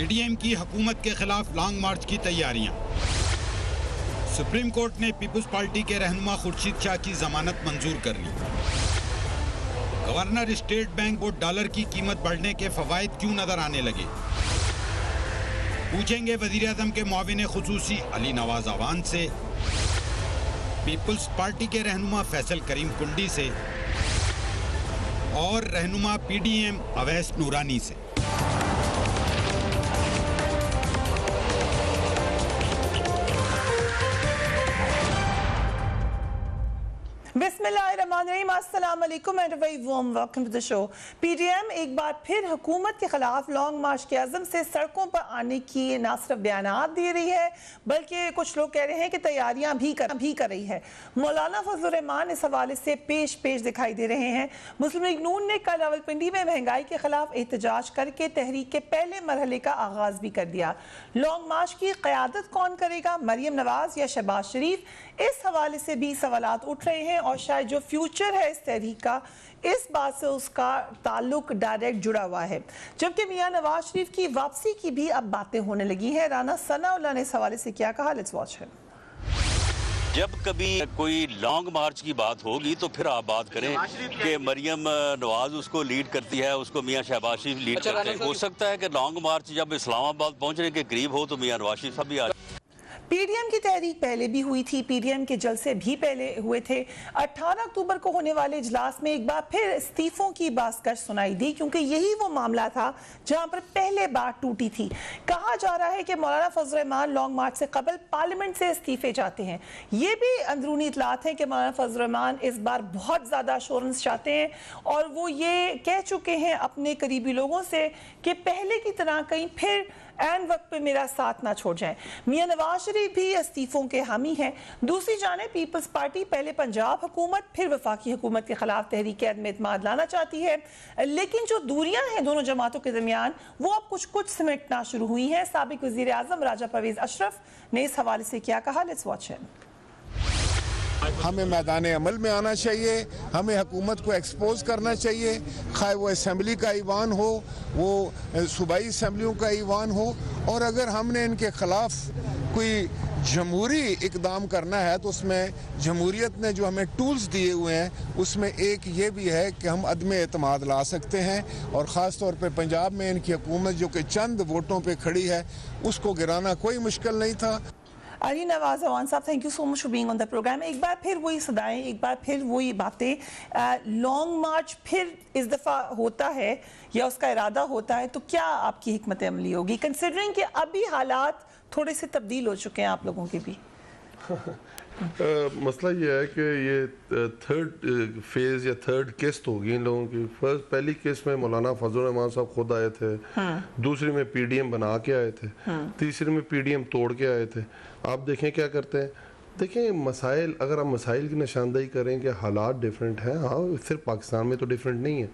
P D M کی حکومت کے خلاف لانگ مارچ کی تیاریاں۔ سپریم کورٹ نے پیپلز پارٹی کے رہنما خورشید شاہ کی ضمانت منظور کر لی۔ گورنر اسٹیٹ بینک کو ڈالر کی قیمت بڑھنے کے فوائد کیوں نظر آنے لگے؟ پوچھیں گے وزیر اعظم کے معاون خصوصی علی نواز اعوان سے، پیپلز پارٹی کے رہنما فیصل کریم کنڈی سے اور رہنما پی ڈی ایم اویس نورانی سے۔ بسم اللہ الرحمن الرحیم، السلام علیکم and very warm welcome to the show. P D M ایک بار پھر حکومت کے خلاف لانگ مارچ کے عزم سے سڑکوں پر آنے کی نہ صرف بیانات دے رہی ہے بلکہ کچھ لوگ کہہ رہے ہیں کہ تیاریاں بھی کر رہی ہے۔ مولانا فضل الرحمان اس حوالے سے پیش دکھائی دے رہے ہیں۔ مسلم لیگ نون نے کل راولپنڈی میں مہنگائی کے خلاف احتجاج کر کے تحریک کے پہلے مرحلے کا آغاز بھی کر دیا۔ لانگ مارچ کی قیادت کون کرے گا، مریم نواز یا شہباز شریف؟ اس حوالے سے بھی سوالات اٹھ رہے ہیں اور شاید جو فیوچر ہے اس تحریک کا، اس بات سے اس کا تعلق ڈائریکٹ جڑا ہوا ہے۔ جبکہ میاں نواز شریف کی واپسی کی بھی اب باتیں ہونے لگی ہیں۔ رانا ثناء اللہ نے اس حوالے سے کیا کہا، لیٹس واچ ہے۔ جب کبھی کوئی لانگ مارچ کی بات ہوگی تو پھر آپ بات کریں کہ مریم نواز اس کو لیڈ کرتی ہے، اس کو میاں شہباز شریف لیڈ کرتے ہیں۔ ہو سکتا ہے کہ لانگ مارچ جب اسلام آباد پہنچنے کے قریب ہو تو میاں نواز شریف صاحب بھی آ جائے۔ پی ڈی ایم کی تحریک پہلے بھی ہوئی تھی، پی ڈی ایم کے جلسے بھی پہلے ہوئے تھے۔ 18 اکتوبر کو ہونے والے اجلاس میں ایک بار پھر استعفوں کی بازگشت سنائی دی، کیونکہ یہی وہ معاملہ تھا جہاں پر پہلے بار ٹوٹی تھی۔ کہا جا رہا ہے کہ مولانا فضل الرحمان لانگ مارچ سے قبل پارلیمنٹ سے استعفے چاہتے ہیں۔ یہ بھی اندرونی اطلاعات ہیں کہ مولانا فضل الرحمان اس بار بہت زیادہ ایشورنس چاہتے ہیں اور وہ یہ کہہ چکے ہیں اپنے قریبی لوگوں سے کہ پہلے کی طرح کہیں پھر این وقت پہ میرا ساتھ نہ چھوڑ جائیں۔ میاں نواز شریف بھی استعفوں کے حامی ہیں۔ دوسری جانب پیپلز پارٹی پہلے پنجاب حکومت پھر وفاقی حکومت کے خلاف تحریک عدم اعتماد لانا چاہتی ہے، لیکن جو دوریاں ہیں دونوں جماعتوں کے درمیان وہ اب کچھ سمٹنا شروع ہوئی ہیں۔ سابق وزیر اعظم راجہ پرویز اشرف نے اس حوالے سے کیا کہا، لیٹس واچ اٹ۔ ہمیں میدان عمل میں آنا چاہیے، ہمیں حکومت کو ایکسپوز کرنا چاہیے، خواہ وہ اسمبلی کا ایوان ہو، وہ صوبائی اسمبلیوں کا ایوان ہو، اور اگر ہم نے ان کے خلاف کوئی جمہوری اقدام کرنا ہے تو اس میں جمہوریت نے جو ہمیں ٹولز دیے ہوئے ہیں اس میں ایک یہ بھی ہے کہ ہم عدم اعتماد لا سکتے ہیں، اور خاص طور پہ پنجاب میں ان کی حکومت جو کہ چند ووٹوں پہ کھڑی ہے اس کو گرانا کوئی مشکل نہیں تھا۔ علی نواز اعوان صاحب، thank you so much for being on the programme. ایک بار پھر وہی صدائیں، ایک بار پھر وہی باتیں، لانگ مارچ پھر اس دفعہ ہوتا ہے یا اس کا ارادہ ہوتا ہے تو کیا آپ کی حکمت عملی ہوگی، کنسیڈرنگ کہ ابھی حالات تھوڑے سے تبدیل ہو چکے ہیں آپ لوگوں کے بھی؟ مسئلہ یہ ہے کہ یہ تھرڈ فیز یا تھرڈ قسط ہوگی ان لوگوں کی۔ پہلی قسط میں مولانا فضل الرحمان صاحب خود آئے تھے، دوسری میں پی ڈی ایم بنا کے آئے تھے، تیسری میں پی ڈی ایم توڑ کے آئے تھے۔ آپ دیکھیں کیا کرتے ہیں، دیکھیں مسائل، اگر آپ مسائل کی نشاندہی کریں کہ حالات ڈیفرنٹ ہیں، ہاں صرف پاکستان میں تو ڈیفرنٹ نہیں ہے،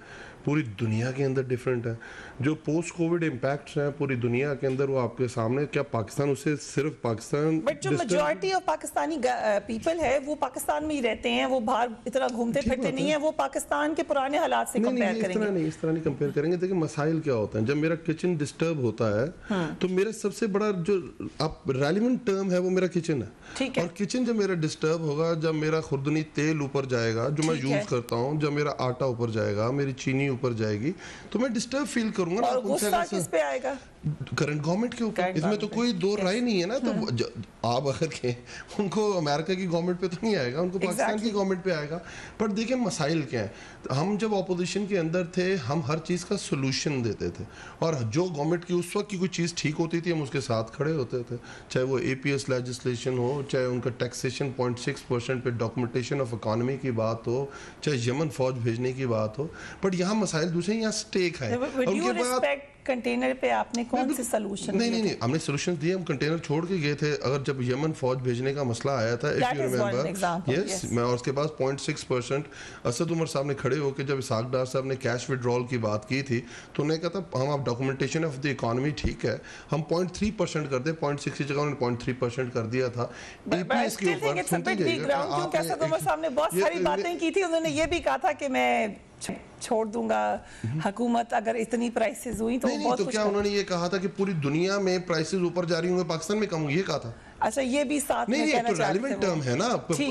پوری دنیا کے اندر ڈیفرنٹ ہے۔ جو پوسٹ کووڈ امپیکٹس ہیں پوری دنیا کے اندر وہ آپ کے سامنے، کیا پاکستان اسے صرف پاکستان، بٹ جو میجورٹی آف پاکستانی پیپل ہے وہ پاکستان میں ہی رہتے ہیں، وہ باہر اتنا گھومتے پھرتے نہیں ہیں، وہ پاکستان کے پرانے حالات سے کمپیئر کریں گے؟ اس طرح نہیں کمپیئر کریں گے۔ دیکھیں مسائل کیا ہوتا ہے، جب میرا کچن ڈسٹرب ہوتا ہے تو میرا سب سے بڑا جو اب ریلیونٹ ٹرم ہے وہ میرا کچن ہے، اور کچن جب میرا ڈسٹرب ہوگا، جب میرا خوردنی تیل اوپر جائے گا جو میں یوز کرتا ہوں، جب میرا آٹا اوپر جائے گا، میری چینی اوپر جائے گی، تو میں ڈسٹرب فیل کروں گا۔ اور غصہ کس پہ آئے گا؟ کرنٹ گورنمنٹ کے اوپر، اس میں تو کوئی دو رائے نہیں ہے نا۔ تو آپ اگر کہیں ان کو امریکہ کی گورنمنٹ پہ تو نہیں آئے گا، ان کو پاکستان کی گورنمنٹ پہ آئے گا۔ پر دیکھیں مسائل کیا ہیں، ہم جب اپوزیشن کے اندر تھے ہم ہر چیز کا سولوشن دیتے تھے، اور جو گورنمنٹ کی اس وقت کی کوئی چیز ٹھیک ہوتی تھی ہم اس کے ساتھ کھڑے ہوتے تھے، چاہے وہ اے پی ایس لیجسلیشن ہو، چاہے ان کا ٹیکسیشن 0.6% پہ ڈاکومنٹیشن آف اکانومی کی بات ہو، چاہے یمن فوج بھیجنے کی بات ہو۔ بٹ یہاں مسائل دوسرے، یہاں سٹیک ہے۔ کنٹینر پہ آپ نے کون سے سلوشن؟ نہیں، ہم نے سلوشن دیے، ہم کنٹینر چھوڑ کے گئے تھے۔ اگر جب یمن فوج بھیجنے کا مسئلہ آیا تھا، if you remember، yes، میں اور اس کے بعد 0.6% اسد عمر صاحب نے کھڑے ہو کے جب اسحاق ڈار صاحب نے کیش وڈرال کی بات کی تھی تو انہوں نے کہا تھا ہم آپ ڈاکومنٹیشن آف دی اکانومی ٹھیک ہے، ہم 0.3% کر دیں، 0.6 کی جگہ انہوں نے 0.3% کر دیا تھا۔ اسد عمر صاحب نے بہت ساری باتیں کی تھی، انہوں نے یہ بھی کہا تھا کہ میں چھوڑ دوں گا حکومت اگر اتنی پرائسز ہوئی تو نہیں تو کیا انہوں نے یہ کہا تھا کہ پوری دنیا میں پرائسز اوپر جا رہی ہوں گے پاکستان میں کم ہوں، یہ کہا تھا؟ اچھا یہ بھی ساتھ میں نہیں کہنا تو چاہتے ریلیونٹ ٹرم ہے نا.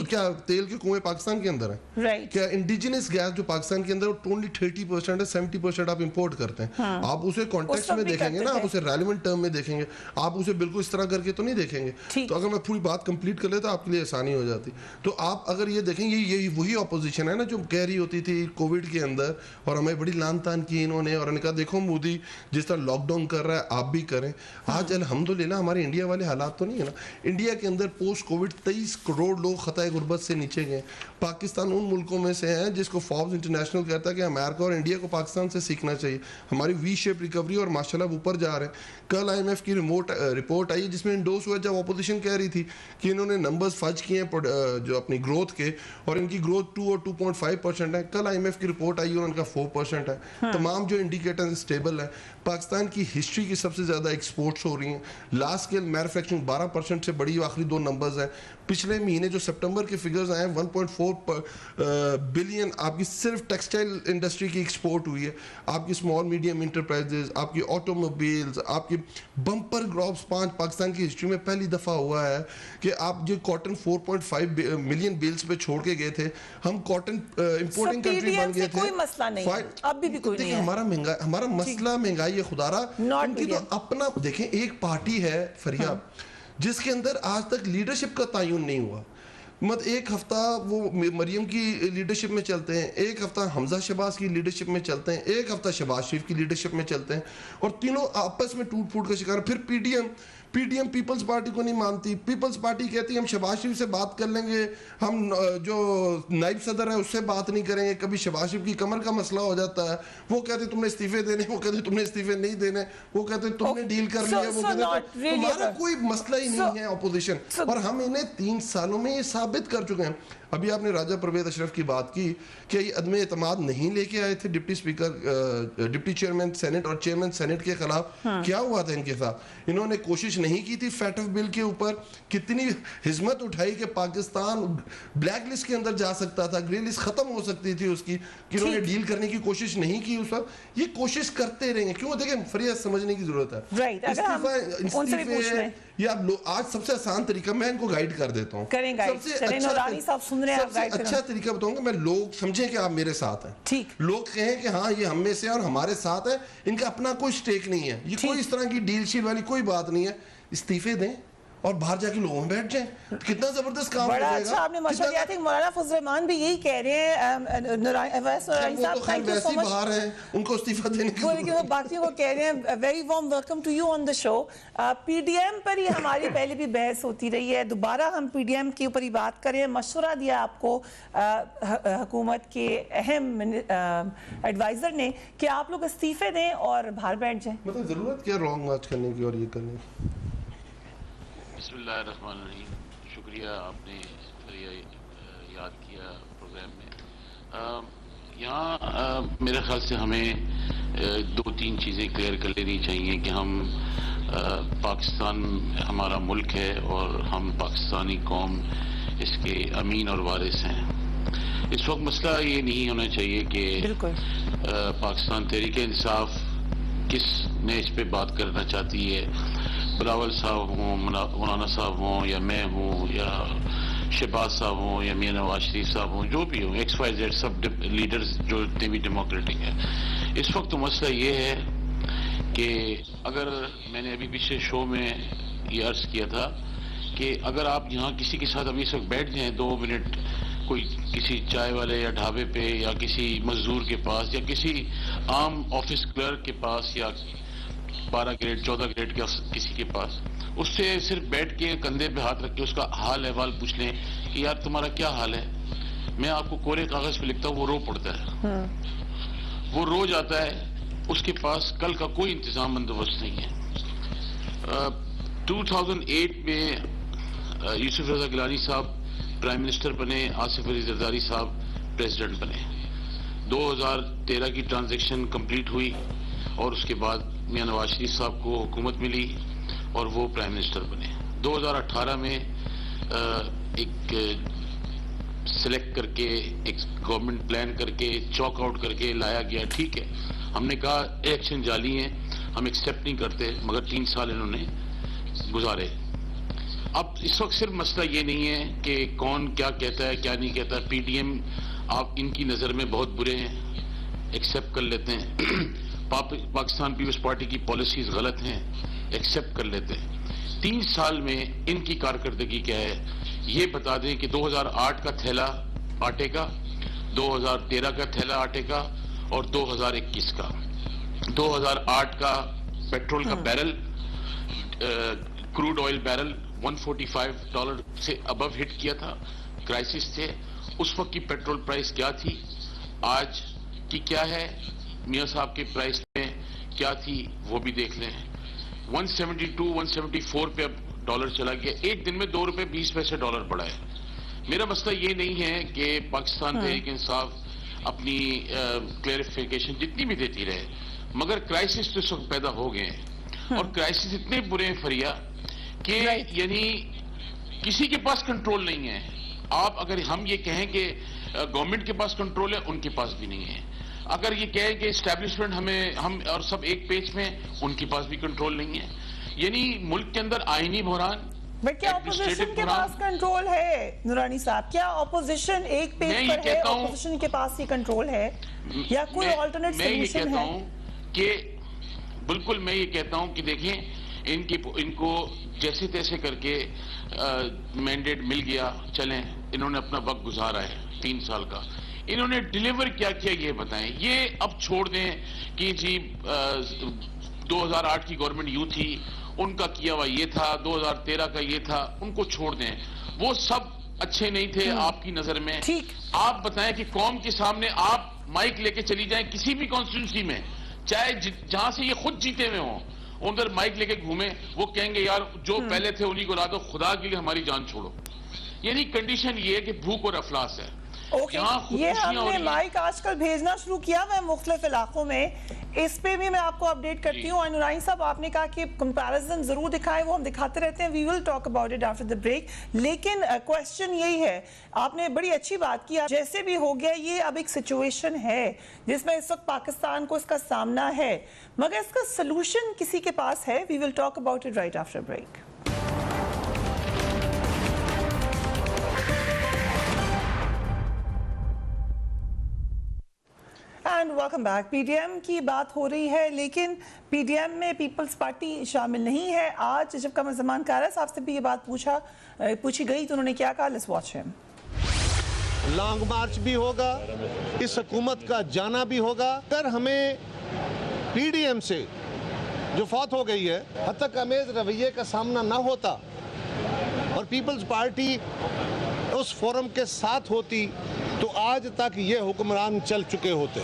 کیا تیل کے کنویں پاکستان کے اندر ہیں؟ رائٹ. کیا انڈیجنس گیس جو پاکستان کے اندر اونلی 30% ہے، 70% آپ امپورٹ کرتے ہیں. آپ اسے کانٹیکسٹ میں دیکھیں گے نا، آپ اسے ریلیونٹ ٹرم میں دیکھیں گے، آپ اسے بالکل اس طرح کر کے تو نہیں دیکھیں گے. تو اگر میں پوری بات کمپلیٹ کر لیتا آپ کے لیے آسانی ہو جاتی. تو آپ اگر یہ دیکھیں گے یہ وہی اپوزیشن ہے نا جو کہہ رہی ہوتی تھی کووڈ کے اندر، اور ہمیں بڑی لان تان کی انہوں نے، اور انہوں نے کہا دیکھو مودی جس طرح لاک ڈاؤن کر رہا ہے آپ بھی کریں. آج الحمدللہ ہمارے انڈیا والے حالات تو نہیں ہے نا. انڈیا کے اندر پوسٹ کووڈ 23 کروڑ لوگ خطۂ غربت سے نیچے گئے. پاکستان ان ملکوں میں سے ہیں جس کو فوربس انٹرنیشنل کہتا ہے کہ امریکہ اور انڈیا کو پاکستان سے سیکھنا چاہیے. ہماری وی شیپ ریکوری اور ماشاءاللہ اوپر جا رہے ہیں. کل آئی ایم ایف کی رپورٹ آئی جس میں انڈوس ہوا جب اپوزیشن کہہ رہی تھی کہ انہوں نے نمبرز فج کیے ہیں جو اپنی گروتھ کے، اور ان کی گروتھ 2 اور 2.5% ہے. کل آئی ایم ایف کی رپورٹ آئی اور ان کا 4% ہے. تمام جو انڈیکیٹر اسٹیبل ہیں. پاکستان کی ہسٹری کی سب سے زیادہ ایکسپورٹس ہو رہی ہیں. لارج اسکیل مینوفیکچرنگ 12% سے بڑی، آخری 2 نمبرز ہیں. پچھلے مہینے جو سپٹمبر کے فگرز آئے ہیں 1.4 بلین آپ کی صرف ٹیکسٹائل انڈسٹری کی ایکسپورٹ ہوئی ہے. آپ کی اسمال میڈیم انٹرپرائزز، آپ کی آٹو موبائلز، آپ کی بمپر گراپس. پاکستان کی ہسٹری میں پہلی دفعہ ہوا ہے کہ آپ جو کاٹن 4.5 ملین بیلز پہ چھوڑ کے گئے تھے. ہم کاٹن امپورٹنگ کنٹری بن گئے تھے. کوئی مسئلہ نہیں ہے ابھی بھی کوئی نہیں ہے. ہمارا مسئلہ مہنگائی ہے خدارا. ان کی تو اپنا دیکھیں ایک پارٹی ہے فریاب جس کے اندر آج تک لیڈرشپ کا تعین نہیں ہوا. ایک ہفتہ وہ مریم کی لیڈرشپ میں چلتے ہیں، ایک ہفتہ حمزہ شہباز کی لیڈرشپ میں چلتے ہیں، ایک ہفتہ شہباز شریف کی لیڈرشپ میں چلتے ہیں، اور تینوں آپس میں ٹوٹ پھوٹ کا شکار. پھر پی ڈی ایم پیپلز پارٹی کو نہیں مانتی. پیپلز پارٹی کہتی ہے ہم شہباز شریف سے بات کر لیں گے، ہم جو نائب صدر ہے اس سے بات نہیں کریں گے. کبھی شہباز شریف کی کمر کا مسئلہ ہو جاتا ہے، وہ کہتے تم نے استعفے دینے، وہ کہتے تم نے استعفے نہیں دینے، وہ کہتے تم نے ڈیل کر لیا، وہ کہتے تمہارا کوئی مسئلہ ہی نہیں ہے اپوزیشن. اور ہم انہیں 3 سالوں میں یہ ثابت کر چکے ہیں. ابھی آپ نے راجہ پرویز اشرف کی بات کی کہ یہ عدم اعتماد نہیں لے کے آئے تھے ڈپٹی چیئرمین سینٹ اور چیئرمین سینٹ کے خلاف. کیا ہوا تھا ان کے ساتھ؟ انہوں نے کوشش نہیں کی تھی فیٹ آف بل کے اوپر. کتنی ہمت اٹھائی کہ پاکستان بلیک لسٹ کے اندر جا سکتا تھا، گرے لسٹ ختم ہو سکتی تھی اس کی، کہ انہوں نے ڈیل کرنے کی کوشش نہیں کی اس وقت. یہ کوشش کرتے رہیں گے. کیوں؟ دیکھیں فریض سمجھنے کی ضرورت ہے. استعفے یا آج سب سے آسان طریقہ میں ان کو گائیڈ کر دیتا ہوں. سب سے اچھا طریقہ بتاؤں گا میں. لوگ سمجھیں کہ آپ میرے ساتھ ہیں، لوگ کہیں کہ ہاں یہ ہم میں سے اور ہمارے ساتھ ہے. ان کا اپنا کوئی سٹیک نہیں ہے. یہ کوئی اس طرح کی ڈیل شیل والی کوئی بات نہیں ہے. استعفے دیں اور باہر جا کے لوگوں میں بیٹھ جائیں. کتنا زبردست کام ہو جائے گا. اچھا آپ نے مشورہ دیا تھا. مولانا فضل الرحمان بھی یہی کہہ رہے ہیں. باہر ہیں ان کو استعفیٰ دینے کی وہ باقیوں کو کہہ رہے ہیں very warm welcome to you on the show. P D M پر ہی ہماری پہلے بھی بحث ہوتی رہی ہے. دوبارہ ہم پی ڈی ایم کے اوپر ہی بات کریں. مشورہ دیا آپ کو حکومت کے اہم ایڈوائزر نے کہ آپ لوگ استعفے دیں اور باہر بیٹھ جائیں. مطلب ضرورت کیا رانگ مارچ کرنے کی اور یہ کرنے کی. بسم اللہ الرحمن الرحیم. شکریہ آپ نے یاد کیا پروگرام میں. یہاں میرے خیال سے ہمیں 2-3 چیزیں کلیئر کر لینی چاہیے کہ ہم پاکستان ہمارا ملک ہے اور ہم پاکستانی قوم اس کے امین اور وارث ہیں. اس وقت مسئلہ یہ نہیں ہونا چاہیے کہ پاکستان تحریک انصاف کس نے اس پہ بات کرنا چاہتی ہے. بلاول صاحب ہوں، مولانا صاحب ہوں، یا میں ہوں، یا شہباز صاحب ہوں، یا میاں نواز شریف صاحب ہوں، جو بھی ہوں، XYZ سب لیڈرز جو اتنے بھی ڈیموکریٹک ہیں. اس وقت تو مسئلہ یہ ہے کہ اگر میں نے ابھی پچھلے شو میں یہ عرض کیا تھا کہ اگر آپ یہاں کسی کے ساتھ ابھی اس وقت بیٹھ جائیں 2 منٹ کوئی کسی چائے والے یا ڈھابے پہ یا کسی مزدور کے پاس یا کسی عام آفس کلرک کے پاس یا 12 گریڈ 14 گریڈ کا کسی کے پاس، اس سے صرف بیٹھ کے کندھے پہ ہاتھ رکھ کے اس کا حال احوال پوچھ لیں کہ یار تمہارا کیا حال ہے. میں آپ کو کورے کاغذ پہ لکھتا ہوں، وہ رو پڑتا ہے، وہ رو جاتا ہے. اس کے پاس کل کا کوئی انتظام بندوبست نہیں ہے. 2008 میں یوسف رضا گیلانی صاحب پرائم منسٹر بنے، آصف علی زرداری صاحب پریزیڈنٹ بنے. 2013 کی ٹرانزیکشن کمپلیٹ ہوئی اور اس کے بعد میاں نواز شریف صاحب کو حکومت ملی اور وہ پرائم منسٹر بنے. 2018 میں ایک سلیکٹ کر کے ایک گورنمنٹ پلان کر کے چاک آؤٹ کر کے لایا گیا، ٹھیک ہے، ہم نے کہا الیکشن جعلی ہیں، ہم ایکسیپٹ نہیں کرتے، مگر 3 سال انہوں نے گزارے۔ اب اس وقت صرف مسئلہ یہ نہیں ہے کہ کون کیا کہتا ہے کیا نہیں کہتا، پی ڈی ایم آپ ان کی نظر میں بہت برے ہیں، ایکسیپٹ کر لیتے ہیں، پاکستان پیپلز پارٹی کی پالیسیز غلط ہیں، ایکسیپٹ کر لیتے ہیں۔ 3 سال میں ان کی کارکردگی کیا ہے یہ بتا دیں کہ 2008 کا تھیلا آٹے کا، 2013 کا تھیلا آٹے کا اور 2021 کا۔ 2008 کا پیٹرول کا بیرل، کروڈ آئل بیرل $145 سے ابو ہٹ کیا تھا، کرائسس تھے، اس وقت کی پیٹرول پرائس کیا تھی، آج کی کیا ہے، میاں صاحب کے پرائس میں کیا تھی وہ بھی دیکھ لیں۔ 172 174 پہ اب ڈالر چلا گیا، ایک دن میں $2.20 ڈالر بڑھا ہے۔ میرا مسئلہ یہ نہیں ہے کہ پاکستان تحریک انصاف اپنی کلیریفیکیشن جتنی بھی دیتی رہے، مگر کرائسس تو اس وقت پیدا ہو گئے ہیں، اور کرائسس اتنے برے ہیں فریا کہ یعنی کسی کے پاس کنٹرول نہیں ہے۔ آپ اگر ہم یہ کہیں کہ گورنمنٹ کے پاس کنٹرول ہے، ان کے پاس بھی نہیں ہے۔ اگر یہ کہیں کہ اسٹیبلشمنٹ ہم اور سب ایک پیج میں، ان کے پاس بھی کنٹرول نہیں ہے۔ یعنی ملک کے اندر آئینی بحران، بٹ کیا اپوزیشن کے پاس کنٹرول ہے نورانی صاحب؟ کیا اپوزیشن ایک پیج پر ہے، اپوزیشن کے پاس ہی کنٹرول ہے یا کوئی آلٹرنیٹ سولوشن ہے؟ کہ بالکل میں یہ کہتا ہوں کہ دیکھیں ان کو جیسے تیسے کر کے مینڈیٹ مل گیا، چلیں انہوں نے اپنا وقت گزارا ہے 3 سال کا، انہوں نے ڈیلیور کیا کیا یہ بتائیں۔ یہ اب چھوڑ دیں کہ جی 2008 کی گورنمنٹ یوں تھی، ان کا کیا ہوا یہ تھا، 2013 کا یہ تھا، ان کو چھوڑ دیں، وہ سب اچھے نہیں تھے آپ کی نظر میں۔ آپ بتائیں کہ قوم کے سامنے آپ مائک لے کے چلی جائیں کسی بھی کانسٹیٹیونسی میں، چاہے جہاں سے یہ خود جیتے ہوئے ہوں، ادھر مائک لے کے گھومیں، وہ کہیں گے یار جو پہلے تھے انہی کو لا دو، خدا کے لیے ہماری جان چھوڑو۔ یعنی کنڈیشن یہ ہے کہ بھوک اور افلاس ہے۔ یہ ہم نے مائک آج کل بھیجنا شروع کیا ہوا ہے مختلف علاقوں میں، اس پہ بھی میں آپ کو اپڈیٹ کرتی ہوں۔ نورانی صاحب آپ نے کہا کہ کمپیریزن ضرور دکھائیں، وہ ہم دکھاتے رہتے ہیں، we will talk about it after the break. لیکن کوشچن یہی ہے، آپ نے بڑی اچھی بات کی، جیسے بھی ہو گیا یہ اب ایک سچویشن ہے جس میں اس وقت پاکستان کو اس کا سامنا ہے، مگر اس کا سلوشن کسی کے پاس ہے۔ We will talk about it right after break. And welcome back. P D M کی بات ہو رہی ہے، لیکن پی ڈی ایم میں پیپلز پارٹی شامل نہیں ہے۔ آج جب قمر زمان کارا صاحب سے بھی یہ بات پوچھی گئی تو انہوں نے کیا کہا، لیٹس واچ ہم۔ لانگ مارچ بھی ہوگا، اس حکومت کا جانا بھی ہوگا۔ اگر ہمیں پی ڈی ایم سے جو فوت ہو گئی ہے حتک امیز رویے کا سامنا نہ ہوتا اور پیپلز پارٹی اس فورم کے ساتھ ہوتی تو آج تک یہ حکمران چل چکے ہوتے۔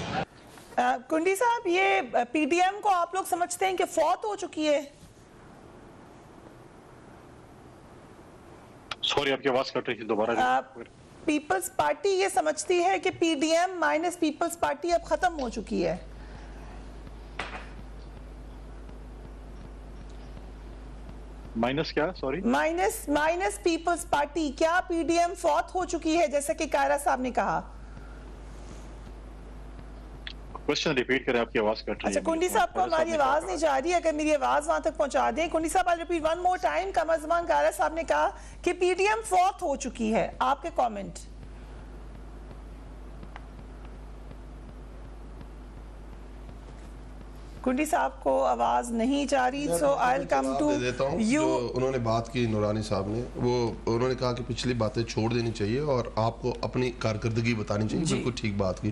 کنڈی صاحب، یہ پی ڈی ایم کو آپ لوگ سمجھتے ہیں کہ فوت ہو چکی ہے؟ سوری آپ کی آواز کٹ رہی ہے، دوبارہ۔ پیپلز پارٹی یہ سمجھتی ہے کہ پی ڈی ایم مائنس پیپلز پارٹی اب ختم ہو چکی ہے؟ مائنس کیا؟ سوری، مائنس پیپلز پارٹی، کیا پی ڈی ایم فوت ہو چکی ہے جیسا کہ کائرہ صاحب نے کہا؟ کوشچن ریپیٹ کریں، آپ کی آواز کٹ رہی ہے۔ اچھا کنڈی صاحب کو ہماری آواز نہیں جا رہی، اگر میری آواز وہاں تک پہنچا دیں۔ کنڈی صاحب I'll repeat one more time، Qamar Zaman Kaira صاحب نے کہا کہ پی ڈی ایم فوت ہو چکی ہے، آپ کے کامنٹ؟ کنڈی صاحب کو آواز نہیں جا رہی، so I'll come to you۔ جو انہوں نے بات کی نورانی صاحب نے، وہ انہوں نے کہا کہ پچھلی باتیں چھوڑ دینی چاہیے اور آپ کو اپنی کارکردگی بتانی چاہیے، بالکل ٹھیک بات کی۔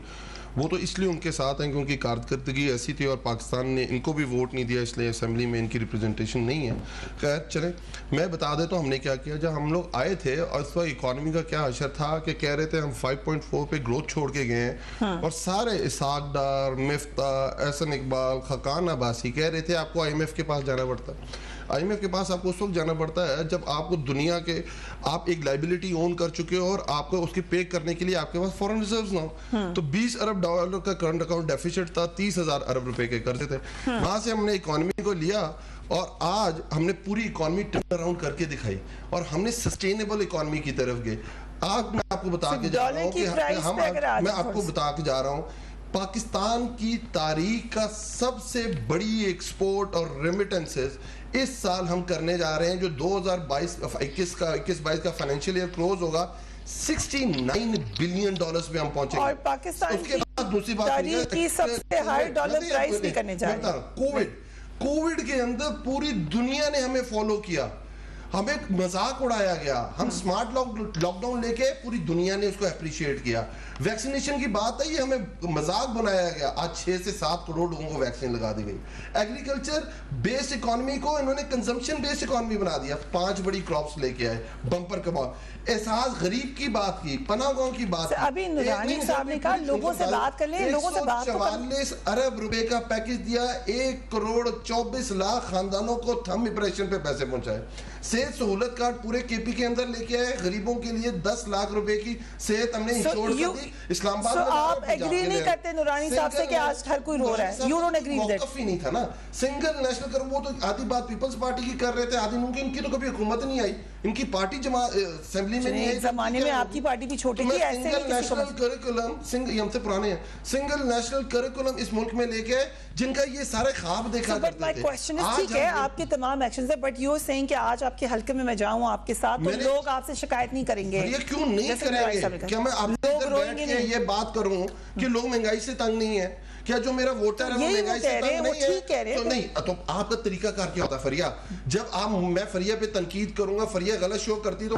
وہ تو اس لیے ان کے ساتھ ہیں کیونکہ کارکردگی ایسی تھی اور پاکستان نے ان کو بھی ووٹ نہیں دیا، اس لیے اسمبلی میں ان کی ریپرزنٹیشن نہیں ہے۔ خیر چلیں میں بتا دیتا ہوں ہم نے کیا کیا۔ جب ہم لوگ آئے تھے اور اس وقت اکانومی کا کیا اشر تھا کہ کہہ رہے تھے ہم 5.4 پہ گروتھ چھوڑ کے گئے ہیں، اور سارے اسحاق ڈار، مفتاح، احسن اقبال، خاقان عباسی کہہ رہے تھے آپ کو آئی ایم ایف کے پاس جانا پڑتا ہے۔ آئی ایم ایف کے پاس آپ کو اس وقت جانا پڑتا ہے جب آپ کو دنیا کے آپ ایک لائبلٹی اون کر چکے ہو اور آپ کو اس کی پے کرنے کے لیے آپ کے پاس فورن ریزروز نہ ہو۔ تو 20 ارب ڈالر کا کرنٹ اکاؤنٹ ڈیفیسٹ تھا، 30,000 ارب روپے کے قرضے تھے۔ وہاں سے ہم نے اکانومی کو لیا اور آج ہم نے پوری اکانومی ٹرن اراؤنڈ کر کے دکھائی اور ہم نے سسٹینیبل اکانومی کی طرف گئے۔ میں آپ کو بتا کے جا رہا ہوں کہ میں آپ کو بتا کے جا رہا ہوں پاکستان کی تاریخ کا سب سے بڑی ایکسپورٹ اور ریمیٹنسز اس سال ہم کرنے جا رہے ہیں جو 2022 کا فائنینشیل ایئر کلوز ہوگا 69 بلین ڈالرز پہ ہم پہنچیں گے. اور پاکستان کی تاریخ کی سب سے ہائی ڈالر پرائس بھی کرنے جا رہے ہیں. کووڈ کے اندر پوری دنیا نے ہمیں فالو کیا, ہمیں مذاق اڑایا گیا, ہم سمارٹ لاک ڈاؤن لے کے پوری دنیا نے اس کو اپریشیٹ کیا. ویکسینیشن کی بات ہے, یہ ہمیں مذاق بنایا گیا. آج 6 سے 7 کروڑ لوگوں کو ویکسین لگا دی گئی. ایگریکلچر بیسڈ اکانومی کو انہوں نے کنزمپشن بیسڈ اکانومی بنا دیا. 5 بڑی کراپس لے کے آئے, بمپر کمال. احساس غریب کی بات کی, پناہ گاؤں کی بات کی. ابھی نورانی صاحب نے کہا لوگوں سے بات کر لیں, لوگوں سے بات 144 ارب روپے کا پیکج دیا, 1 کروڑ 24 لاکھ خاندانوں کو تھم آپریشن پہ پیسے پہنچائے. صحت سہولت کارڈ پورے کے پی کے اندر لے کے آئے, غریبوں کے لیے 10 لاکھ روپے کی صحت ہم نے انشور کر دی. اسلام آباد میں آپ ایگری نہیں کرتے نورانی صاحب سے کہ آج ہر کوئی رو رہا ہے؟ You don't agree with it. موقف ہی نہیں تھا نا سنگل نیشنل کر, وہ تو آدھی بات پیپلز پارٹی کی کر رہے تھے, آدھی ان کی تو کبھی حکومت نہیں آئی, ان کی پارٹی اسمبلی میں نہیں آئی. زمانے میں آپ کی پارٹی بھی چھوٹی تھی, ایسے ہی سنگل نیشنل کریکولم, یہ ہم سے پرانے ہیں, سنگل نیشنل کریکولم اس ملک میں لے کے جن کا یہ سارے خواب دیکھا کرتے تھے. بٹ مائی کوسچن از, ٹھیک ہے آپ کے تمام ایکشنز ہیں, بٹ یو سیئنگ کہ آج آپ کے حلقے میں جاؤں آپ کے ساتھ تو لوگ آپ سے شکایت نہیں کریں گے. یہ کیوں نہیں کریں گے؟ کیا میں آپ سے بیٹھ کے یہ بات کروں کہ لوگ مہنگائی سے تنگ نہیں ہیں؟ کیا جو میرا ووٹر ہے وہ مہنگائی سے تنگ نہیں ہے؟ تو نہیں, تو آپ کا طریقہ کار کیا ہوتا ہے فریا؟ جب میں فریا پہ تنقید کروں گا, فریا غلط شو کرتی تو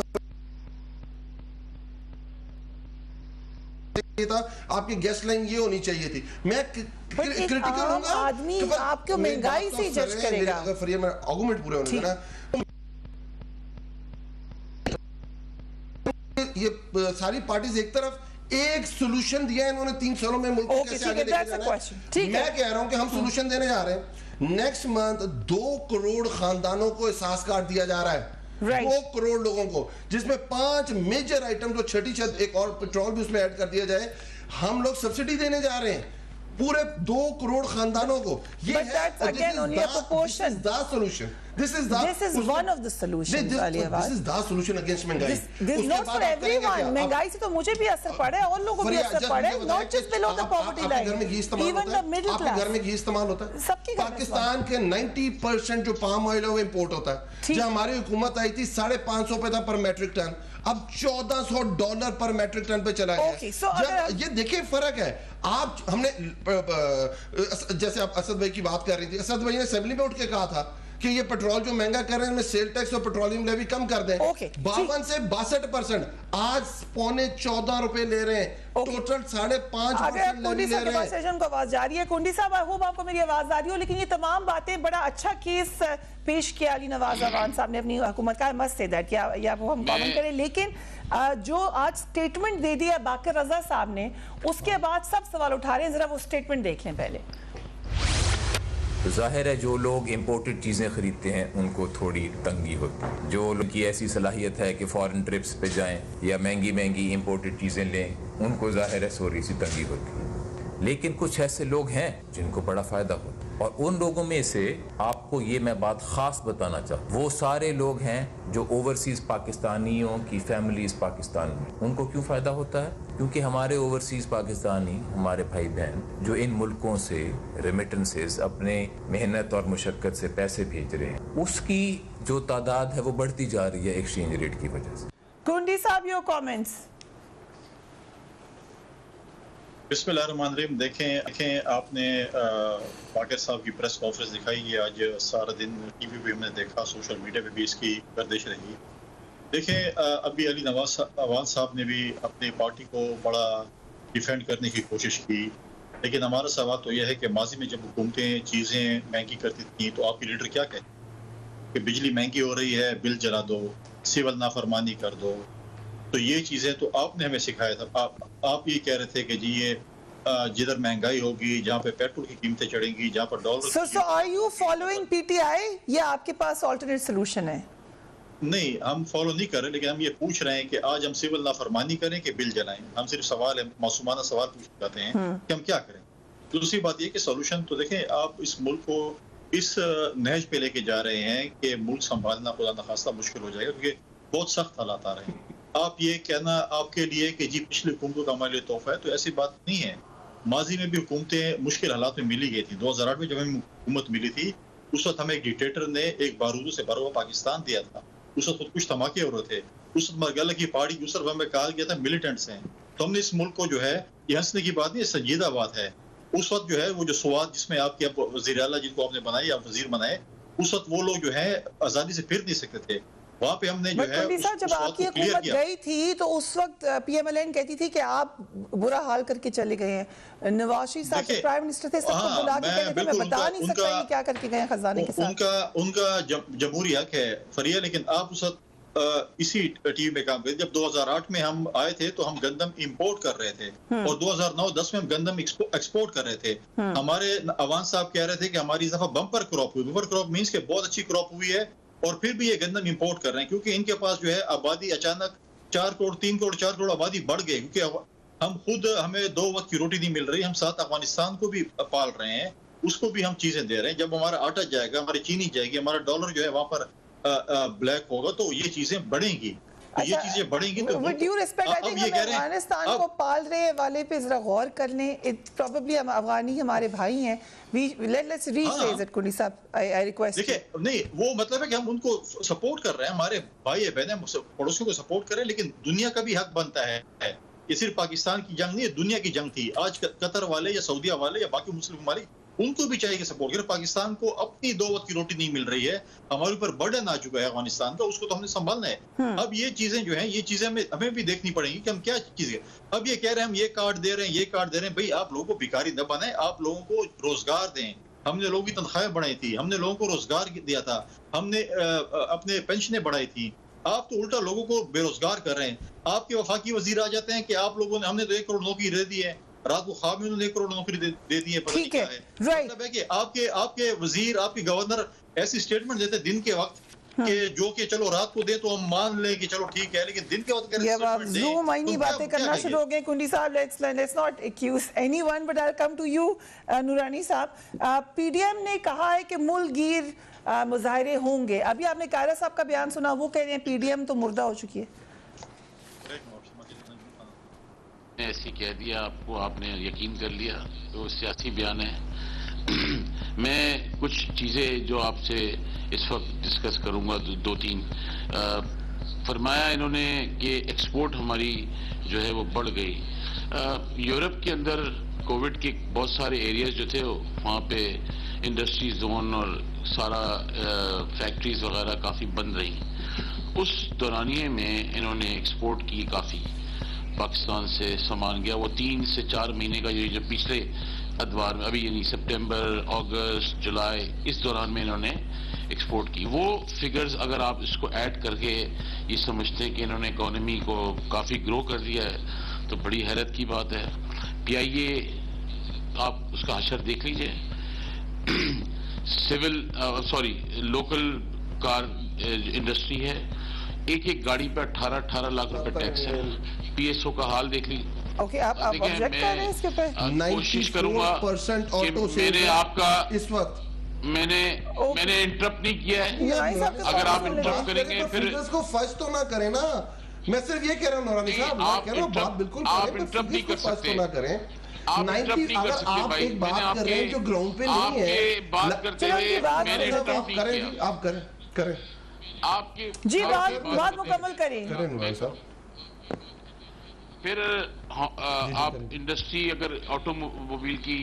آپ کی گیسٹ لائن یہ ہونی چاہیے تھی. میں کرٹیکل ہوں گا, آدمی آپ کو مہنگائی سے جج کرے گا. اگر فریا میں آرگومنٹ پورے ہونے دینا, یہ ساری پارٹیز ایک طرف ایک سولوشن دیا ہے انہوں نے 3 سالوں میں ملک کو کیسے آگے لے کے جانا ہے. میں کہہ رہا ہوں کہ ہم سولوشن دینے جا رہے ہیں. نیکسٹ منتھ 2 کروڑ خاندانوں کو احساس کارڈ دیا جا رہا ہے, 2 کروڑ لوگوں کو, جس میں 5 میجر آئٹم جو چھٹی چھت, ایک اور پیٹرول بھی اس میں ایڈ کر دیا جائے, ہم لوگ سبسڈی دینے جا رہے ہیں پورے 2 کروڑ خاندانوں کو. یہ This is one of the solutions. This is the solution against مہنگائی. Not for everyone. مہنگائی سے تو مجھے بھی اثر پڑا ہے اور لوگوں کو بھی اثر پڑا ہے. Not just below the poverty line. Even the middle class. آپ کے گھر میں گھی استعمال ہوتا ہے. پاکستان کے 90% جو پام آئل ہے وہ امپورٹ ہوتا ہے. جب ہماری حکومت آئی تھی 550 روپے تھا پر میٹرک ٹن, اب $1400 پر میٹرک ٹن پہ چلا گیا. یہ دیکھیں فرق ہے. آپ ہم نے جیسے آپ اسد بھائی کی بات کر رہی تھی, اسد بھائی نے اسمبلی میں اٹھ کے کہا تھا کہ یہ پیٹرول جو مہنگا کر رہے ہیں, سیل ٹیکس اور پیٹرولیم لیوی کم کر دیں. 52 سے 62%, آج 14.25 روپے لے رہے ہیں, ٹوٹل 5.5% کنڈی صاحب کے پاس سیشن کو آواز جاری ہے. کنڈی صاحب آئی ہوپ آپ کو میری آواز آ رہی ہو, لیکن یہ تمام باتیں بڑا اچھا کیس پیش کیا علی نواز اعوان صاحب نے اپنی حکومت کا, مست سے دیٹ کیا یا وہ ہم کامنٹ کریں, لیکن جو آج سٹیٹمنٹ دے دیا باقر رضا صاحب نے, اس کے بعد سب سوال اٹھا رہے ہیں. ذرا وہ سٹیٹمنٹ دیکھ لیں پہلے. ظاہر ہے جو لوگ امپورٹڈ چیزیں خریدتے ہیں ان کو تھوڑی تنگی ہوتی ہے. جو لوگ کی ایسی صلاحیت ہے کہ فارن ٹرپس پہ جائیں یا مہنگی امپورٹڈ چیزیں لیں, ان کو ظاہر ہے تھوڑی سی تنگی ہوتی ہے. لیکن کچھ ایسے لوگ ہیں جن کو بڑا فائدہ ہوتا ہے, اور ان لوگوں میں سے آپ کو یہ میں بات خاص بتانا چاہتا ہوں, وہ سارے لوگ ہیں جو اوورسیز پاکستانیوں کی فیملیز پاکستان میں. ان کو کیوں فائدہ ہوتا ہے؟ کیونکہ ہمارے اوورسیز پاکستانی, ہمارے بھائی بہن جو ان ملکوں سے ریمیٹنسز اپنے محنت اور مشقت سے پیسے بھیج رہے ہیں, اس کی جو تعداد ہے وہ بڑھتی جا رہی ہے ایکسچینج ریٹ کی وجہ سے. کنڈی صاحب یور کامنٹس. بسم اللہ الرحمن الرحیم. دیکھیں آپ نے باقر صاحب کی پریس کانفرنس دکھائی ہے, آج سارا دن ٹی وی پہ ہم نے دیکھا, سوشل میڈیا پہ بھی اس کی گردش رہی. دیکھیں ابھی علی نواز اعوان صاحب نے بھی اپنی پارٹی کو بڑا ڈیفینڈ کرنے کی کوشش کی, لیکن ہمارا سوال تو یہ ہے کہ ماضی میں جب حکومتیں چیزیں مہنگی کرتی تھیں تو آپ کے لیڈر کیا کہتے کہ بجلی مہنگی ہو رہی ہے, بل جلا دو, سول نافرمانی کر دو. تو یہ چیزیں تو آپ نے ہمیں سکھایا تھا. آپ یہ کہہ رہے تھے کہ جی یہ جدھر مہنگائی ہوگی, جہاں پہ پیٹرول کی قیمتیں چڑھیں گی, جہاں پر dollar. So are you following PTI یا آپ کے پاس alternate solution ہے؟ نہیں, ہم فالو نہیں کر رہے, لیکن ہم یہ پوچھ رہے ہیں کہ آج ہم سول نافرمانی کریں کہ بل جلائیں. ہم صرف سوال ہے, معصومانہ سوال پوچھ جاتے ہیں کہ ہم کیا کریں. دوسری بات یہ کہ سولوشن تو دیکھیں, آپ اس ملک کو اس نہج پہ لے کے جا رہے ہیں کہ ملک سنبھالنا خدا نخواستہ مشکل ہو جائے گا, کیونکہ بہت سخت حالات آ رہے ہیں. آپ یہ کہنا آپ کے لیے کہ جی پچھلی حکومتوں کا ہمارے لیے تحفہ ہے، تو ایسی بات نہیں ہے. ماضی میں بھی حکومتیں مشکل حالات میں ملی گئی تھی. 2008 میں جب ہمیں حکومت ملی تھی اس وقت ہمیں ایک ڈکٹیٹر نے ایک بارودوں سے بھرا ہوا پاکستان دیا تھا. اس وقت خود کچھ دھماکے ہو رہے تھے. اس وقت مرگلہ کی پہاڑی کی اس طرف ہمیں کہا گیا تھا ملیٹنٹس ہیں. تو ہم نے اس ملک کو جو ہے یہ ہنسنے کی بات نہیں، سنجیدہ بات ہے. اس وقت جو ہے وہ جو سوات جس میں آپ کے وزیر اعلیٰ جن کو آپ نے بنائی آپ وزیر بنائے، اس وقت وہ لوگ جو ہے آزادی سے پھر نہیں سکتے تھے. وہاں پہ ہم نے جو ہے جب آپ کی حکومت گئی تھی تو اس وقت پی ایم ایل این کہتی تھی کہ آپ برا حال کر کے چلے گئے ہیں. نواز شریف صاحب پرائم منسٹر تھے، سب کو بلا کے کہتے تھے میں بتا نہیں سکتا یہ کیا کر کے گئے خزانے کے ساتھ. ان کا جمہوری حق ہے فریہ، لیکن آپ اس وقت اسی ٹی وی میں کام کرتے. جب 2008 میں ہم آئے تھے تو ہم گندم امپورٹ کر رہے تھے اور 2009-10 میں ہم گندم ایکسپورٹ کر رہے تھے. ہمارے عوان صاحب کہہ رہے تھے کہ ہماری اس دفعہ بمپر کراپ ہوئی. بمپر کراپ مینس کہ بہت اچھی کراپ ہوئی ہے اور پھر بھی یہ گندم امپورٹ کر رہے ہیں کیونکہ ان کے پاس جو ہے آبادی اچانک 4 کروڑ 3 کروڑ 4 کروڑ آبادی بڑھ گئی. کیونکہ ہم خود ہمیں 2 وقت کی روٹی نہیں مل رہی، ہم ساتھ افغانستان کو بھی پال رہے ہیں، اس کو بھی ہم چیزیں دے رہے ہیں. جب ہمارا آٹا جائے گا، ہماری چینی جائے گی، ہمارا ڈالر جو ہے وہاں پر بلیک ہوگا تو یہ چیزیں بڑھیں گی. یہ چیزیں بڑھیں گی تو افغانستان کو پال رہے والے پہ ذرا غور کر لیں. پروبیبلی افغانی ہمارے بھائی ہیں. دیکھیں نہیں وہ مطلب ہے کہ ہم ان کو سپورٹ کر رہے ہیں، ہمارے بھائی بہنیں پڑوسیوں کو سپورٹ کر رہے ہیں، لیکن دنیا کا بھی حق بنتا ہے. یہ صرف پاکستان کی جنگ نہیں ہے، دنیا کی جنگ تھی. آج قطر والے یا سعودیہ والے یا باقی مسلم ممالک ان کو بھی چاہیے کہ سپورٹ کرے. پاکستان کو اپنی 2 وقت کی روٹی نہیں مل رہی ہے، ہمارے اوپر برڈن آ چکا ہے افغانستان کا، اس کو تو ہم نے سنبھالنا ہے. اب یہ چیزیں جو ہیں یہ چیزیں ہمیں بھی دیکھنی پڑیں گی کہ ہم کیا چیزیں. اب یہ کہہ رہے ہیں ہم یہ کارڈ دے رہے ہیں یہ کارڈ دے رہے ہیں. بھائی آپ لوگوں کو بھکاری نہ بنائیں، آپ لوگوں کو روزگار دیں. ہم نے لوگوں کی تنخواہیں بڑھائی تھی، ہم نے لوگوں کو روزگار دیا تھا، ہم نے اپنے پینشنیں بڑھائی تھی. آپ تو الٹا لوگوں کو بے روزگار کر رہے ہیں. آپ کے وفاقی وزیر آ جاتے ہیں کہ آپ لوگوں نے ہم نے تو 1 کروڑ نوکری دے دی ہے، رات کو خواب میں انہوں نے 1 کروڑ نوکری دے دی ہے. ٹھیک ہے، مطلب ہے کہ آپ کے وزیر آپ کے گورنر ایسی سٹیٹمنٹ دیتے دن کے وقت کہ جو کہ چلو رات کو دے تو ہم مان لیں کہ چلو ٹھیک ہے، لیکن دن کے وقت زوم آئینی باتیں کرنا شروع ہو گئے. کنڈی صاحب let's not accuse anyone but I come to you Noorani صاحب. پی ڈی ایم نے کہا ہے کہ ملک گیر مظاہرے ہوں گے. ابھی آپ نے قائرہ صاحب کا بیان سنا، وہ کہہ رہے ہیں پی ڈی ایم تو مردہ ہو چکی ہے. ایسی کہہ دیا آپ کو، آپ نے یقین کر لیا، تو سیاسی بیان ہے. میں کچھ چیزیں جو آپ سے اس وقت ڈسکس کروں گا 2-3. فرمایا انہوں نے کہ ایکسپورٹ ہماری جو ہے وہ بڑھ گئی. یورپ کے اندر کووڈ کے بہت سارے ایریاز جو تھے وہاں پہ انڈسٹری زون اور سارا فیکٹریز وغیرہ کافی بند رہی. اس دورانیے میں انہوں نے ایکسپورٹ کی کافی، پاکستان سے سامان گیا. وہ 3 سے 4 مہینے کا یہ جو پچھلے ادوار میں ابھی یعنی سپٹمبر اگست جولائی اس دوران میں انہوں نے ایکسپورٹ کی. وہ فگرز اگر آپ اس کو ایڈ کر کے یہ سمجھتے ہیں کہ انہوں نے اکانومی کو کافی گرو کر دیا ہے تو بڑی حیرت کی بات ہے. پی آئی اے آپ اس کا حشر دیکھ لیجئے. لوکل کار انڈسٹری ہے، ایک گاڑی پہ 18 لاکھ روپے ٹیکس ہے. پی ایس او کا حال دیکھ لی. کوشش کروں گا کہ میں نے آپ کا اس وقت میں نے انٹرپٹ نہیں کیا ہے. اگر آپ انٹرپٹ کریں گے پھر کو فرض تو نہ کریں نا. میں صرف یہ کہہ رہا ہوں نورانی صاحب، آپ انٹرپٹ نہیں کر سکتے. آپ انٹرپٹ نہیں کر سکتے بھائی. میں نے آپ کے بات کرتے ہوئے میں نے انٹرپٹ نہیں کیا. آپ کریں آپ کی جی بات مکمل کریں. پھر آپ انڈسٹری اگر آٹو موبائل کی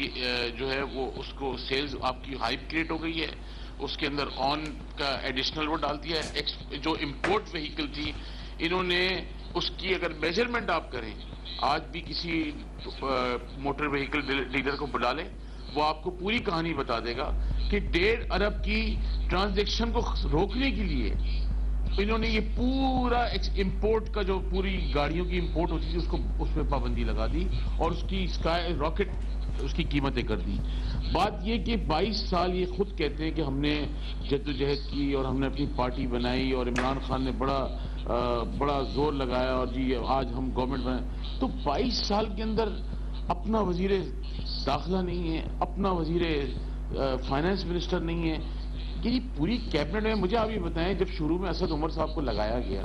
جو ہے وہ اس کو سیلز آپ کی ہائپ کریٹ ہو گئی ہے، اس کے اندر آن کا ایڈیشنل وہ ڈال دیا ہے. جو امپورٹ وہیکل تھی انہوں نے اس کی اگر میجرمنٹ آپ کریں، آج بھی کسی موٹر وہیکل ڈیلر کو بلا لیں، وہ آپ کو پوری کہانی بتا دے گا کہ 1.5 ارب کی ٹرانزیکشن کو روکنے کے لیے انہوں نے یہ پورا امپورٹ کا جو پوری گاڑیوں کی امپورٹ ہوتی تھی اس پہ پابندی لگا دی اور اس کی اسکائی راکٹ اس کی قیمتیں کر دی. بات یہ کہ 22 سال یہ خود کہتے ہیں کہ ہم نے جدوجہد کی اور ہم نے اپنی پارٹی بنائی اور عمران خان نے بڑا زور لگایا اور جی آج ہم گورنمنٹ بنائے. تو 22 سال کے اندر اپنا وزیر داخلہ نہیں ہے، اپنا وزیر فائنانس منسٹر نہیں ہے. یہ پوری کیبنٹ میں مجھے آپ یہ بتائیں، جب شروع میں اسد عمر صاحب کو لگایا گیا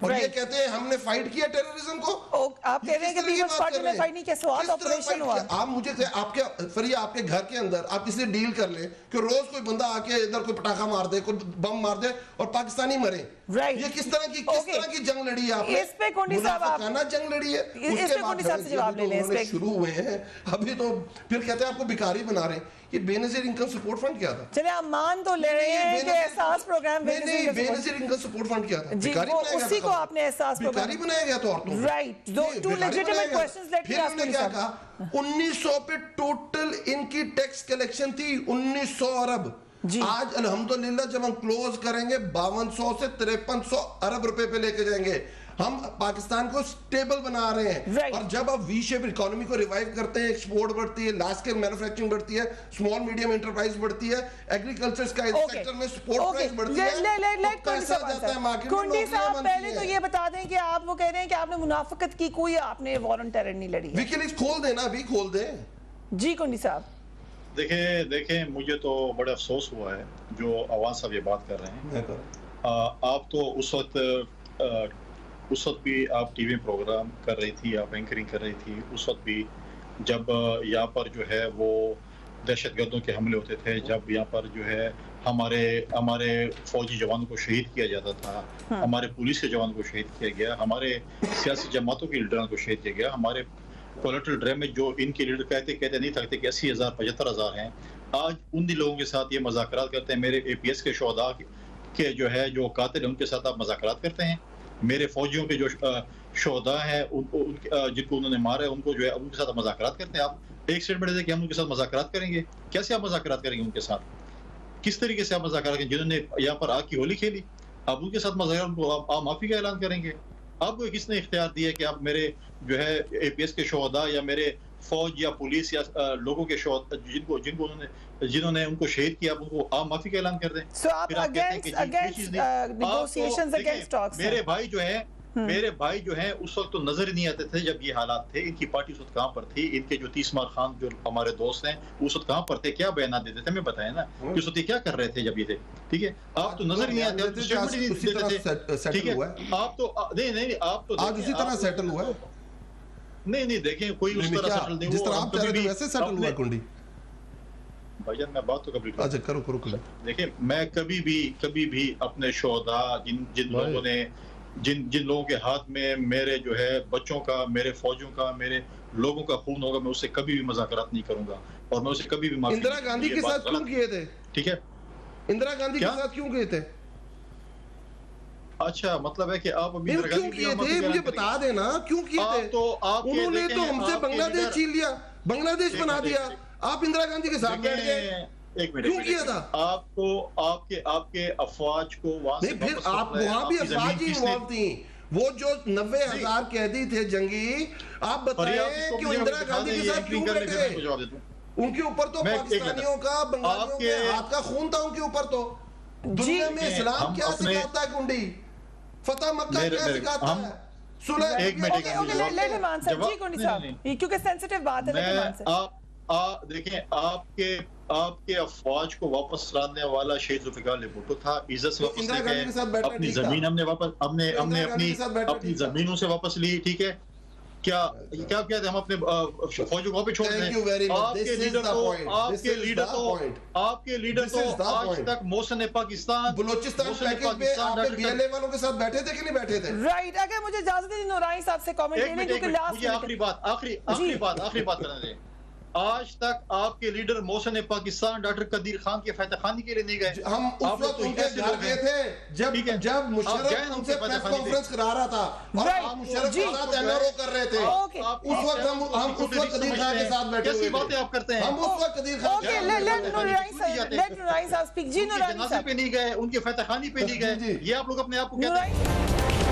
اور یہ کہتے ہیں ہم نے فائٹ کیا ٹیررزم کو. آپ کہہ رہے ہیں کہ پیپلز پارٹی نے فائٹ نہیں کیا, سوات آپریشن ہوا. آپ مجھے آپ کے فریا آپ کے گھر کے اندر آپ کسی سے ڈیل کر لیں کہ روز کوئی بندہ آ کے ادھر کوئی پٹاخہ مار دے, کوئی بم مار دے اور پاکستانی مرے. یہ کس طرح کی جنگ لڑی ہے آپ نے؟ اس پہ کونڈی صاحب منافقانہ جنگ لڑی ہے. اس پہ کونڈی صاحب سے جواب لے لیں. اس پہ شروع ہوئے ہیں ابھی تو پھر کہتے ہیں آپ کو بیکاری بنا رہے ہیں. یہ بے نظیر انکم سپورٹ فنڈ کیا تھا؟ چلے آپ مان تو لے رہے ہیں کہ احساس پروگرام بے نظیر انکم سپورٹ فنڈ کیا تھا؟ جی وہ اسی کو آپ نے احساس پروگرام بیکاری بنایا گیا تو عورتوں right. Two legitimate questions let me پھر آسک انہوں نے کیا کہا 1900 پہ ٹوٹل ان کی ٹیکس کلیکشن تھی 1900 ارب. آج الحمدللہ جب ہم کلوز کریں گے 5200 سے 5300 ارب روپے پہ لے کے جائیں گے. ہم پاکستان کو سٹیبل بنا رہے ہیں. اور جب آپ وی شیپ اکانومی کو ریوائیو کرتے ہیں, ایکسپورٹ بڑھتی ہے, لارج اسکیل مینوفیکچرنگ بڑھتی ہے, اسمال میڈیم انٹرپرائز بڑھتی ہے, ایگریکلچر کا سیکٹر میں سپورٹ پرائز بڑھتی ہے, پیسہ جاتا ہے مارکیٹ میں. کنڈی صاحب پہلے تو یہ بتا دیں کہ آپ وہ کہہ رہے ہیں کہ آپ نے منافقت کی, کوئی آپ نے وار آن ٹیرر نہیں لڑی. ویکیلیکس کھول دیں نا, ابھی کھول دیں. جی کنڈی صاحب دیکھیں مجھے تو بڑا افسوس ہوا ہے جو عوان صاحب یہ بات کر رہے ہیں. آپ تو اس وقت بھی آپ ٹی وی پروگرام کر رہی تھی, آپ اینکرنگ کر رہی تھی. اس وقت بھی جب یہاں پر جو ہے وہ دہشت گردوں کے حملے ہوتے تھے, جب یہاں پر جو ہے ہمارے فوجی جوانوں کو شہید کیا جاتا تھا, ہمارے پولیس کے جوانوں کو شہید کیا گیا, ہمارے سیاسی جماعتوں کے لیڈروں کو شہید کیا گیا, ہمارے کولیٹرل ڈیمیج جو ان کے لیڈر کہتے نہیں تھکتے کہ 80,000 75,000 ہیں. آج ان لوگوں کے ساتھ یہ مذاکرات کرتے ہیں. میرے اے پی ایس کے شہداء کے جو قاتل ہیں ان کے ساتھ آپ مذاکرات کرتے ہیں. میرے فوجیوں کے جو شہداء ہیں جن کو انہوں نے مارا ہے ان کو جو ہے ان کے ساتھ مذاکرات کرتے ہیں. آپ ایک اسٹیٹمنٹ دیں کہ ہم ان کے ساتھ مذاکرات کریں گے. کیسے آپ مذاکرات کریں گے ان کے ساتھ؟ کس طریقے سے آپ مذاکرات کریں گے؟ جنہوں نے یہاں پر آگ کی ہولی کھیلی, آپ ان کے ساتھ مذاکرات آپ معافی کا اعلان کریں گے؟ آپ کو کس نے اختیار دیا کہ آپ میرے جو ہے اے پی ایس کے شہداء یا میرے فوج یا پولیس یا لوگوں کے جنہوں نے ان کو شہید کیا, آپ ان کو آپ معافی کا اعلان کر دیں؟ میرے بھائی جو ہیں اس وقت تو نظر ہی نہیں آتے تھے جب یہ حالات تھے. ان کی پارٹی اس وقت کہاں پر تھی؟ ان کے جو تیسمار خان جو ہمارے دوست ہیں اس وقت کہاں پر تھے؟ کیا بیانات دیتے تھے؟ ہمیں بتائیں نا کہ اس وقت یہ کیا کر رہے تھے جب یہ تھے. ٹھیک ہے, آپ تو نظر نہیں آتے, ٹھیک ہے, آپ تو نہیں آپ تو آج اسی طرح سیٹل ہوا ہے. نہیں دیکھیں کوئی اس طرح سیٹل نہیں جس طرح آپ چاہ رہے تھے ویسے سیٹل ہوا ہے. کنڈی بھائی جان میں بات تو کمپلیٹ اچھا کرو. دیکھیں میں کبھی بھی اپنے شہداء جن لوگوں نے جن لوگوں کے ہاتھ میں میرے جو ہے بچوں کا, میرے فوجیوں کا, میرے لوگوں کا خون ہوگا, میں اس سے کبھی بھی مذاکرات نہیں کروں گا اور میں اسے کبھی بھی معافی. اندرا گاندھی کے ساتھ کیوں کیے تھے؟ ٹھیک ہے, اندرا گاندھی کے ساتھ کیوں کیے تھے؟ اچھا مطلب ہے کہ آپ ابھی کیوں کیے تھے مجھے بتا دینا, کیوں کیے تھے؟ انہوں نے تو ہم سے بنگلہ دیش چھین لیا, بنگلہ دیش بنا دیا, آپ اندرا گاندھی کے ساتھ بیٹھ گئے. کیوں کیا تھا؟ آپ کے افواج کو وہاں سے پھر آپ وہاں بھی افواج ہی انوالو تھیں. وہ جو 90,000 قیدی تھے جنگی, آپ بتائیں کہ وہ اندرا گاندھی کے ساتھ کیوں بیٹھے؟ ان کے اوپر تو پاکستانیوں کا, بنگالیوں کے ہاتھ کا خون تھا ان کے اوپر. تو دنیا میں اسلام کیا سکھاتا ہے کنڈی؟ فتح مکہ کیا سکھاتا ہے؟ کیونکہ سینسٹیو بات ہے. دیکھیں آپ کے افواج کو واپس لانے والا شہید ذوالفقار علی بھٹو تھا. عزت سے واپس لے گئے, اپنی زمین ہم نے اپنی زمینوں سے واپس لی. ٹھیک ہے, کیا تھے ہم اپنے فوجوں کو چھوڑ دیں؟ آپ کے لیڈر تو آج تک موسن پاکستان بلوچستان پیکیج پہ آپ بی ایل اے والوں کے ساتھ بیٹھے تھے کہ نہیں بیٹھے تھے؟ رائٹ, اگر مجھے اجازت دیں نورانی صاحب سے کامنٹ لینے, کیونکہ لاسٹ آخری بات کرنے دیں. آج تک آپ کے لیڈر محسن پاکستان ڈاکٹر قدیر خان کے فتح خانی کے لیے نہیں گئے. ہم اس وقت ان کے گھر گئے تھے جب مشرف ان سے پریس کانفرنس کرا رہا تھا اور آپ مشرف کے ساتھ این آر او کر رہے تھے. اس وقت ہم اس وقت قدیر خان کے ساتھ بیٹھے ہوئے باتیں آپ کرتے ہیں. ہم اس وقت قدیر خان لیٹ نورانی صاحب سپیک. جی نورانی صاحب پہ نہیں گئے, ان کے فتح خانی پہ نہیں گئے, یہ آپ لوگ اپنے آپ کو کہتے ہیں.